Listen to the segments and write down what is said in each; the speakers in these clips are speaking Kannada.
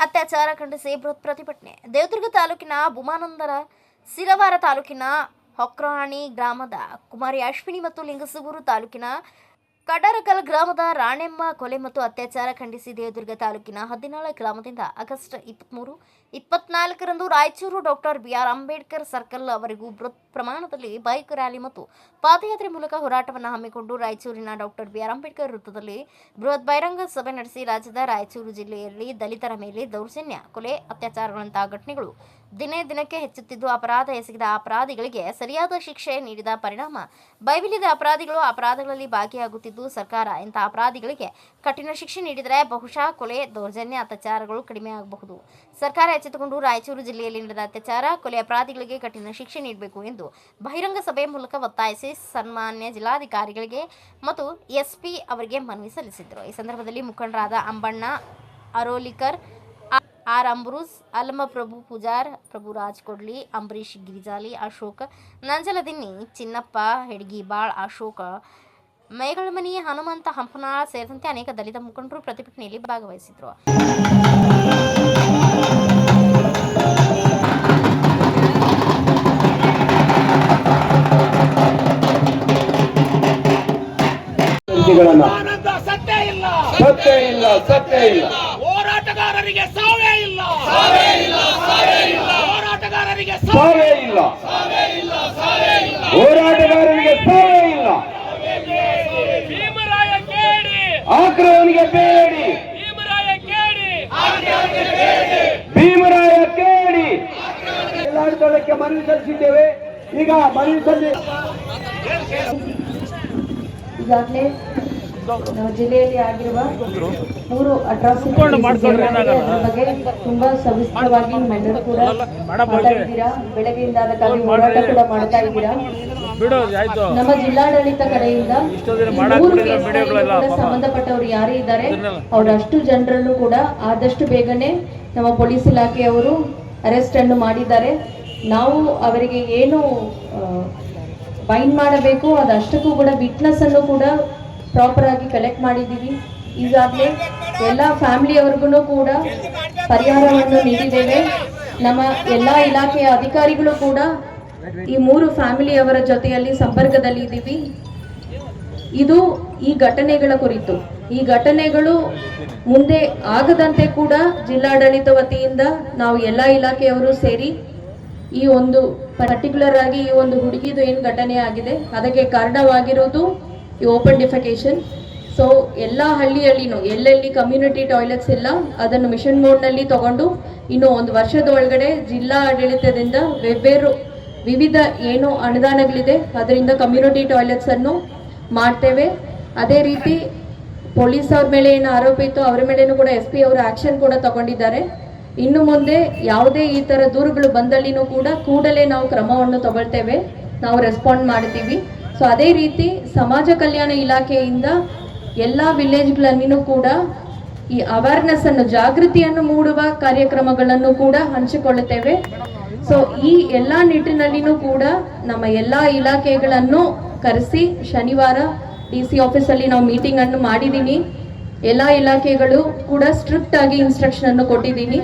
ಅತ್ಯಾಚಾರ ಖಂಡಿಸಿ ಬೃಹತ್ ಪ್ರತಿಭಟನೆ. ದೇವದುರ್ಗ ತಾಲೂಕಿನ ಭೂಮಾನಂದರ ಸಿರವಾರ ತಾಲೂಕಿನ ಹೊಕ್ರಾಣಿ ಗ್ರಾಮದ ಕುಮಾರಿ ಅಶ್ವಿನಿ ಮತ್ತು ಲಿಂಗಸೂರು ತಾಲೂಕಿನ ಕಡರಕಲ್ ಗ್ರಾಮದ ರಾಣೆಮ್ಮ ಕೊಲೆ ಮತ್ತು ಅತ್ಯಾಚಾರ ಖಂಡಿಸಿ ದೇವದುರ್ಗ ತಾಲೂಕಿನ ಹದಿನಾಳ ಗ್ರಾಮದಿಂದ ಆಗಸ್ಟ್ 23-24ರಂದು Raichur doctor BR Ambedkar circle ಅವರಿಗೂ ಬೃಹತ್ ಪ್ರಮಾಣದಲ್ಲಿ ಬೈಕ್ ರ್ಯಾಲಿ ಮತ್ತು ಪಾದಯಾತ್ರೆ ಮೂಲಕ ಹೋರಾಟವನ್ನು ಹಮ್ಮಿಕೊಂಡು ರಾಯಚೂರಿನ ಡಾಕ್ಟರ್ ಬಿಆರ್ ಅಂಬೇಡ್ಕರ್ ವೃತ್ತದಲ್ಲಿ ಬೃಹತ್ ಬಹಿರಂಗ ಸಭೆ ನಡೆಸಿ ರಾಜ್ಯದ ರಾಯಚೂರು ಜಿಲ್ಲೆಯಲ್ಲಿ ದಲಿತರ ಮೇಲೆ ದೌರ್ಜನ್ಯ, ಕೊಲೆ, ಅತ್ಯಾಚಾರಗಳಂತಹ ಘಟನೆಗಳು ದಿನೇ ದಿನಕ್ಕೆ ಹೆಚ್ಚುತ್ತಿದ್ದು ಅಪರಾಧ ಎಸಗಿದ ಅಪರಾಧಿಗಳಿಗೆ ಸರಿಯಾದ ಶಿಕ್ಷೆ ನೀಡಿದ ಪರಿಣಾಮ ಬೈಬಿಲಿದ ಅಪರಾಧಿಗಳು ಅಪರಾಧಗಳಲ್ಲಿ ಭಾಗಿಯಾಗುತ್ತಿದ್ದು ಸರ್ಕಾರ ಇಂತಹ ಅಪರಾಧಿಗಳಿಗೆ ಕಠಿಣ ಶಿಕ್ಷೆ ನೀಡಿದರೆ ಬಹುಶಃ ಕೊಲೆ, ದೌರ್ಜನ್ಯ, ಅತ್ಯಾಚಾರಗಳು ಕಡಿಮೆಯಾಗಬಹುದು. ಸರ್ಕಾರ ಎಚ್ಚೆತ್ತುಕೊಂಡು ರಾಯಚೂರು ಜಿಲ್ಲೆಯಲ್ಲಿ ನಡೆದ ಅತ್ಯಾಚಾರ, ಕೊಲೆ ಅಪರಾಧಿಗಳಿಗೆ ಕಠಿಣ ಶಿಕ್ಷೆ ನೀಡಬೇಕು ಎಂದು ಬಹಿರಂಗ ಸಭೆ ಮೂಲಕ ಒತ್ತಾಯಿಸಿ ಸನ್ಮಾನ್ಯ ಜಿಲ್ಲಾಧಿಕಾರಿಗಳಿಗೆ ಮತ್ತು ಎಸ್ಪಿ ಅವರಿಗೆ ಮನವಿ ಸಲ್ಲಿಸಿದರು. ಈ ಸಂದರ್ಭದಲ್ಲಿ ಮುಖಂಡರಾದ ಅಂಬಣ್ಣ ಅರೋಲಿಕರ್, ಆರ್ ಅಂಬ್ರೂಸ್, ಅಲ್ಲಮ ಪ್ರಭು ಪೂಜಾರ್, ಪ್ರಭುರಾಜ್ ಕೊಡ್ಲಿ, ಅಂಬರೀಶ್ ಗಿರಿಜಾಲಿ, ಅಶೋಕ್ ನಂಜಲದಿನ್ನಿ, ಚಿನ್ನಪ್ಪ ಹೆಡ್ಗಿಬಾಳ್, ಅಶೋಕ್ ಮೇಗಳಮನಿ, ಹನುಮಂತ ಹಂಪನಾಳ್ ಸೇರಿದಂತೆ ಅನೇಕ ದಲಿತ ಮುಖಂಡರು ಪ್ರತಿಭಟನೆಯಲ್ಲಿ ಭಾಗವಹಿಸಿದರು. ಸತ್ಯ ಇಲ್ಲ ಹೋರಾಟಗಾರರಿಗೆ ಸಾವೇ ಇಲ್ಲ ಹೋರಾಟಗಾರರಿಗೆ ಸಾವೇ ಇಲ್ಲ ಭೀಮರಾಯ ಕೇಳಿ ಆಕ್ರಮಣಿಗೆ ಬೇಡಿ ಭೀಮರಾಯ ಕೇಳಿ ಜಿಲ್ಲಾಡಳಿತಕ್ಕೆ ಮನವಿ ಸಲ್ಲಿಸಿದ್ದೇವೆ. ಈಗ ಮನವಿ ಸಲ್ಲಿ ಈಗಾಗಲೇ ನಮ್ಮ ಜಿಲ್ಲೆಯಲ್ಲಿ ಆಗಿರುವ 3 ಅಟ್ರಾಸಿಟಿ ಬಗ್ಗೆ ತುಂಬಾ ಸವಿಸ್ತರವಾಗಿ ನಿಮ್ಮೆಲ್ಲರೂ ಕೂಡ ಮಾತಾಡಿದ್ದೀರಾ. ಬೆಳಗ್ಗೆಯಿಂದ ಅದಕ್ಕಾಗಿ ಹೋರಾಟ ಕೂಡ ಮಾಡ್ತಾ ಇದ್ದೀರಾ. ನಮ್ಮ ಜಿಲ್ಲಾಡಳಿತ ಕಡೆಯಿಂದ 3 ಕೇಸ್ಗಳಿಗೆ ಸಂಬಂಧಪಟ್ಟವರು ಯಾರೇ ಇದ್ದಾರೆ ಅವರಷ್ಟು ಜನರನ್ನು ಕೂಡ ಆದಷ್ಟು ಬೇಗನೆ ನಮ್ಮ ಪೊಲೀಸ್ ಇಲಾಖೆಯವರು ಅರೆಸ್ಟ್ ಅನ್ನು ಮಾಡಿದ್ದಾರೆ. ನಾವು ಅವರಿಗೆ ಏನು ಬೈಂಡ್ ಮಾಡಬೇಕು ಅದಷ್ಟಕ್ಕೂ ಕೂಡ ವಿಟ್ನೆಸ್ ಅನ್ನು ಕೂಡ ಪ್ರಾಪರ್ ಆಗಿ ಕಲೆಕ್ಟ್ ಮಾಡಿದ್ದೀವಿ. ಈಗಾಗಲೇ ಎಲ್ಲ ಫ್ಯಾಮಿಲಿಯವರಿಗೂ ಕೂಡ ಪರಿಹಾರವನ್ನು ನೀಡಿದ್ದೇವೆ. ನಮ್ಮ ಎಲ್ಲ ಇಲಾಖೆಯ ಅಧಿಕಾರಿಗಳು ಕೂಡ ಈ 3 ಫ್ಯಾಮಿಲಿಯವರ ಜೊತೆಯಲ್ಲಿ ಸಂಪರ್ಕದಲ್ಲಿ ಇದ್ದೀವಿ. ಇದು ಈ ಘಟನೆಗಳ ಕುರಿತು. ಈ ಘಟನೆಗಳು ಮುಂದೆ ಆಗದಂತೆ ಕೂಡ ಜಿಲ್ಲಾಡಳಿತ ವತಿಯಿಂದ ನಾವು ಎಲ್ಲ ಇಲಾಖೆಯವರು ಸೇರಿ ಈ ಒಂದು ಪರ್ಟಿಕ್ಯುಲರ್ ಆಗಿ ಈ ಒಂದು ಹುಡುಗಿದು ಏನು ಘಟನೆ ಆಗಿದೆ ಅದಕ್ಕೆ ಕಾರಣವಾಗಿರೋದು ಈ ಓಪನ್ ಡಿಫೆಕೇಶನ್. ಸೊ ಎಲ್ಲ ಹಳ್ಳಿಯಲ್ಲಿನೂ ಎಲ್ಲೆಲ್ಲಿ ಕಮ್ಯುನಿಟಿ ಟಾಯ್ಲೆಟ್ಸ್ ಇಲ್ಲ ಅದನ್ನು ಮಿಷನ್ ಮೋಡ್ನಲ್ಲಿ ತಗೊಂಡು ಇನ್ನು 1 ವರ್ಷದ ಒಳಗಡೆ ಜಿಲ್ಲಾ ಆಡಳಿತದಿಂದ ವಿವಿಧ ಏನು ಅನುದಾನಗಳಿದೆ ಅದರಿಂದ ಕಮ್ಯುನಿಟಿ ಟಾಯ್ಲೆಟ್ಸ್ ಅನ್ನು ಮಾಡ್ತೇವೆ. ಅದೇ ರೀತಿ ಪೊಲೀಸ್ ಅವ್ರ ಮೇಲೆ ಏನು ಆರೋಪ ಇತ್ತು ಅವರ ಮೇಲೇನೂ ಕೂಡ SP ಅವರು ಆಕ್ಷನ್ ಕೂಡ ತಗೊಂಡಿದ್ದಾರೆ. ಇನ್ನು ಮುಂದೆ ಯಾವುದೇ ಈ ಥರ ದೂರುಗಳು ಬಂದಲ್ಲಿನೂ ಕೂಡ ಕೂಡಲೇ ನಾವು ಕ್ರಮವನ್ನು ತಗೊಳ್ತೇವೆ, ನಾವು ರೆಸ್ಪಾಂಡ್ ಮಾಡ್ತೀವಿ. ಸೊ ಅದೇ ರೀತಿ ಸಮಾಜ ಕಲ್ಯಾಣ ಇಲಾಖೆಯಿಂದ ಎಲ್ಲ ವಿಲೇಜ್ಗಳನ್ನೂ ಕೂಡ ಈ ಅವೇರ್ನೆಸ್ ಅನ್ನು ಜಾಗೃತಿಯನ್ನು ಮೂಡುವ ಕಾರ್ಯಕ್ರಮಗಳನ್ನು ಕೂಡ ಹಂಚಿಕೊಳ್ಳುತ್ತೇವೆ. ಸೊ ಈ ಎಲ್ಲ ನಿಟ್ಟಿನಲ್ಲಿನೂ ಕೂಡ ನಮ್ಮ ಎಲ್ಲ ಇಲಾಖೆಗಳನ್ನು ಕರೆಸಿ ಶನಿವಾರ DC ಆಫೀಸಲ್ಲಿ ನಾವು ಮೀಟಿಂಗ್ ಅನ್ನು ಮಾಡಿದ್ದೀನಿ. ಎಲ್ಲ ಇಲಾಖೆಗಳು ಕೂಡ ಸ್ಟ್ರಿಕ್ಟ್ ಆಗಿ ಇನ್ಸ್ಟ್ರಕ್ಷನ್ ಅನ್ನು ಕೊಟ್ಟಿದ್ದೀನಿ.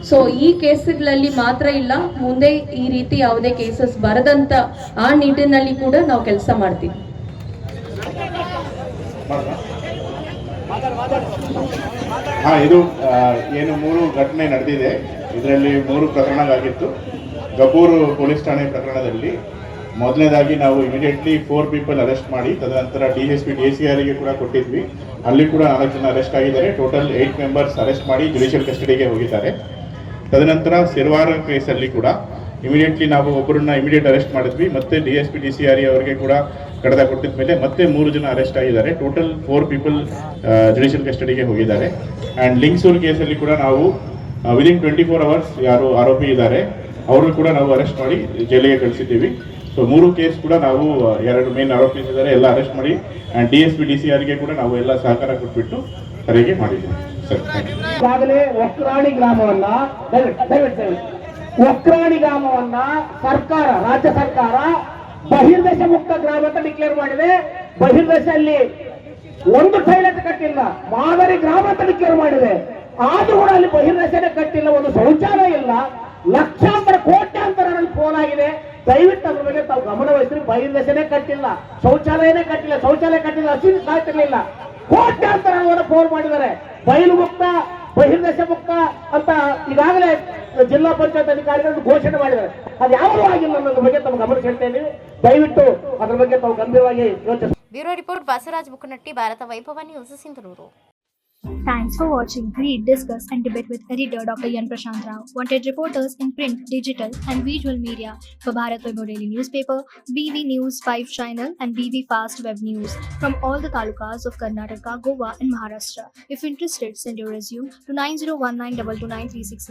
ಸೊ ಈ ಕೇಸ್ಗಳಲ್ಲಿ ಮಾತ್ರ ಇಲ್ಲ, ಮುಂದೆ ಈ ರೀತಿ ಯಾವುದೇ ಕೇಸಸ್ ಬರದಂತ ಆ ನಿಟ್ಟಿನಲ್ಲಿ ಕೂಡ ನಾವು ಕೆಲಸ ಮಾಡ್ತೀವಿ. ಇದು ಏನು 3 ಘಟನೆ ನಡೆದಿದೆ. ಇದರಲ್ಲಿ 3 ಪ್ರಕರಣಗಳಾಗಿತ್ತು. ಗಬ್ಬೂರು ಪೊಲೀಸ್ ಠಾಣೆ ಪ್ರಕರಣದಲ್ಲಿ ಮೊದಲನೇದಾಗಿ ನಾವು ಇಮಿಡಿಯೇಟ್ಲಿ 4 ಪೀಪಲ್ ಅರೆಸ್ಟ್ ಮಾಡಿ ತದನಂತರ DSP DCRಗೆ ಕೂಡ ಕೊಟ್ಟಿದ್ವಿ. ಅಲ್ಲಿ ಕೂಡ 4 ಜನ ಅರೆಸ್ಟ್ ಆಗಿದ್ದಾರೆ. ಟೋಟಲ್ 8 ಮೆಂಬರ್ಸ್ ಅರೆಸ್ಟ್ ಮಾಡಿ ಜುಡಿಷಿಯಲ್ ಕಸ್ಟಡಿಗೆ ಹೋಗಿದ್ದಾರೆ. ತದನಂತರ ಸಿರವಾರ ಕೇಸಲ್ಲಿ ಕೂಡ ಇಮಿಡಿಯೇಟ್ಲಿ ನಾವು ಒಬ್ಬರನ್ನ ಇಮಿಡಿಯೇಟ್ ಅರೆಸ್ಟ್ ಮಾಡಿದ್ವಿ. ಮತ್ತೆ DSP DCR ಅವರಿಗೆ ಕೂಡ ಕಡತ ಕೊಟ್ಟಿದ ಮೇಲೆ ಮತ್ತೆ 3 ಜನ ಅರೆಸ್ಟ್ ಆಗಿದ್ದಾರೆ. ಟೋಟಲ್ 4 ಪೀಪಲ್ ಜುಡಿಷಿಯಲ್ ಕಸ್ಟಡಿಗೆ ಹೋಗಿದ್ದಾರೆ. ಆ್ಯಂಡ್ ಲಿಂಗಸೂರು ಕೇಸಲ್ಲಿ ಕೂಡ ನಾವು ವಿದಿನ್ 24 ಅವರ್ಸ್ ಯಾರು ಆರೋಪಿ ಇದ್ದಾರೆ ಅವರು ಕೂಡ ನಾವು ಅರೆಸ್ಟ್ ಮಾಡಿ ಜೈಲಿಗೆ ಕಳಿಸಿದ್ದೀವಿ. ಸೊ 3 ಕೇಸ್ ಕೂಡ ನಾವು 2 ಮೇನ್ ಆರೋಪೀಸ್ ಇದ್ದಾರೆ ಎಲ್ಲ ಅರೆಸ್ಟ್ ಮಾಡಿ ಆ್ಯಂಡ್ DSP DCRಗೆ ಕೂಡ ನಾವು ಎಲ್ಲ ಸಹಕಾರ ಕೊಟ್ಬಿಟ್ಟು ತನಿಖೆ ಮಾಡಿದ್ದೀವಿ. ಸರ್ ಈಗಾಗಲೇ ಒಕ್ರಾಣಿ ಗ್ರಾಮವನ್ನ ಸರ್ಕಾರ, ರಾಜ್ಯ ಸರ್ಕಾರ ಬಹಿರ್ದೇಶ ಮುಕ್ತ ಗ್ರಾಮ ಅಂತ ಡಿಕ್ಲೇರ್ ಮಾಡಿದೆ. ಬಹಿರ್ದೇಶದಲ್ಲಿ 1 ಟಾಯ್ಲೆಟ್ ಕಟ್ಟಿಲ್ಲ, ಮಾದರಿ ಗ್ರಾಮ ಅಂತ ಡಿಕ್ಲೇರ್ ಮಾಡಿದೆ. ಆದ್ರೂ ಕೂಡ ಅಲ್ಲಿ ಬಹಿರ್ದೆಸೆನೆ ಕಟ್ಟಿಲ್ಲ, ಒಂದು ಶೌಚಾಲಯ ಇಲ್ಲ, ಲಕ್ಷಾಂತರ ಕೋಟ್ಯಾಂತರ ಫೋನ್ ಆಗಿದೆ. ದಯವಿಟ್ಟು ಅದ್ರ ಬಗ್ಗೆ ತಾವು ಗಮನ ವಹಿಸ್ರಿ. ಬಹಿರ್ದೆಸೆನೆ ಕಟ್ಟಿಲ್ಲ, ಶೌಚಾಲಯನೇ ಕಟ್ಟಿಲ್ಲ, ಶೌಚಾಲಯ ಕಟ್ಟಿಲ್ಲ, ಹಸಿರು ಸಾಯ್ತಿರ್ಲಿಲ್ಲ. ಕೋಟ್ಯಾಂತರ ಫೋನ್ ಮಾಡಿದ್ದಾರೆ. ಬಯಲು ಮುಕ್ತ, ಬಹಿರ್ದೆಸೆ ಮುಕ್ತ ಅಂತ ಈಗಾಗಲೇ ಜಿಲ್ಲಾ ಪಂಚಾಯತ್ ಅಧಿಕಾರಿಗಳು ಘೋಷಣೆ ಮಾಡಿದ್ದಾರೆ. ಅದು ಯಾವುದೂ ಆಗಿಲ್ಲ ಅನ್ನೋದ್ರ ಬಗ್ಗೆ ತಾವು ಗಮನ ಸೆಳ್ತಾ ಇದ್ದೀವಿ. ದಯವಿಟ್ಟು ಅದ್ರ ಬಗ್ಗೆ ತಾವು ಗಂಭೀರವಾಗಿ ಯೋಚಿಸಿ. ಬ್ಯೂರೋ ರಿಪೋರ್ಟ್ ಬಸವರಾಜ್ ಬುಕ್ಕನಟ್ಟಿ, ಭಾರತ ವೈಭವ news, Sindhanur. Thanks for watching Read, Discuss and Debate with editor Dr. Yan Prashant Rao. Wanted reporters in print, digital and visual media for Bharat Vaibhav Daily Newspaper, BV News 5 Channel and BV Fast Web News from all the talukas of Karnataka, Goa and Maharashtra. If interested, send your resume to 9019229369.